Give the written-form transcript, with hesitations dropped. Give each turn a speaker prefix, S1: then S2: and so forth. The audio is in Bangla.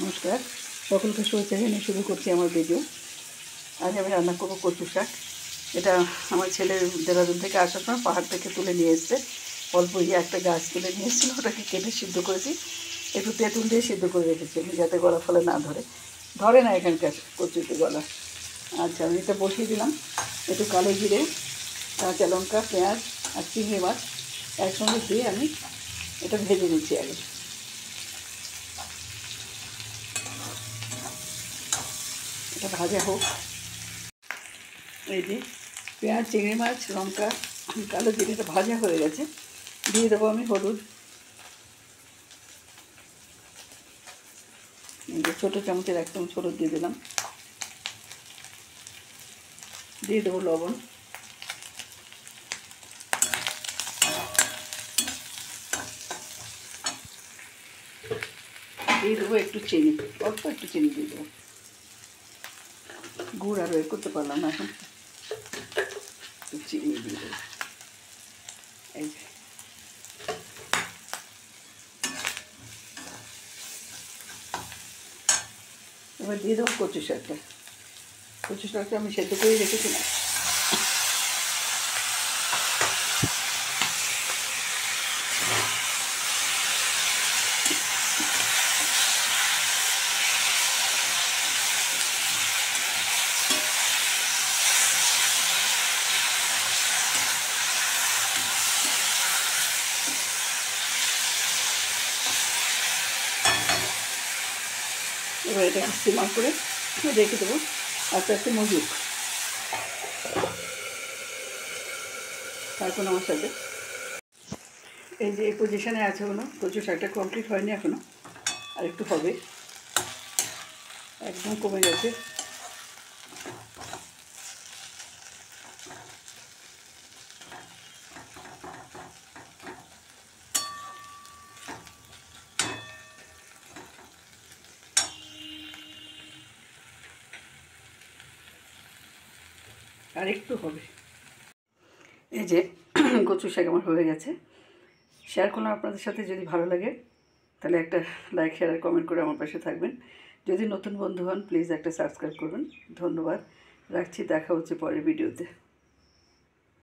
S1: নমস্কার, সকলকে শুভেচ্ছা জানিয়ে শুরু করছি আমার ভিডিও। আজ আমি রান্না করবো কচু শাক। এটা আমার ছেলে দেরাদুন থেকে আসার সময় পাহাড় থেকে তুলে নিয়ে এসছে। অল্প একটা গাছ তুলে নিয়ে এসেছিল, ওটাকে কেটে সিদ্ধ করেছি। একটু তেঁতুল দিয়ে সিদ্ধ করে রেখেছি আমি, যাতে গলা ফলে না ধরে না এখানকার কচুতে গলা। আচ্ছা, আমি এটা বসিয়ে দিলাম। একটু কালো জিরে, কাঁচা লঙ্কা, পেঁয়াজ আর চিংড়ি মাছ একসঙ্গে দিয়ে আমি এটা ভেজে নিচ্ছি আগে। এটা ভাজা হোক। এই যে পেঁয়াজ, চিংড়ি মাছ, লঙ্কা, কালো জিরেটা ভাজা হয়ে গেছে। দিয়ে দেবো আমি হলুদ, ছোটো চামচের এক চামচ হলুদ দিয়ে দিলাম। দিয়ে দেবো লবণ, দিয়ে দেবো একটু চিনি, অল্প একটু চিনি দিয়ে দেবো। গুড় আর বের করতে পারলাম না, এখন একটু চিনি দিয়ে দেবো। এই যে এবার দিয়ে দেবো কচু শাকটা। কচু শাকটা আমি সেদ্ধ করে রেখেছিলাম। এবার এটাকে স্টিমার করে রেখে দেবো আস্তে আস্তে মজুক। তারপর আমার সাথে এই যে এই পজিশানে আছে, হলো কচু শাকটা কমপ্লিট হয়নি এখনও, আর একটু হবে, একদম কমে গেছে। আর একটু হবে। এই যে কচু শাক আমার হয়ে গেছে। শেয়ার করলাম আপনাদের সাথে। যদি ভালো লাগে তাহলে একটা লাইক, শেয়ার আর কমেন্ট করে আমার পাশে থাকবেন। যদি নতুন বন্ধু হন প্লিজ একটা সাবস্ক্রাইব করবেন। ধন্যবাদ, রাখছি। দেখা হচ্ছে পরের ভিডিওতে।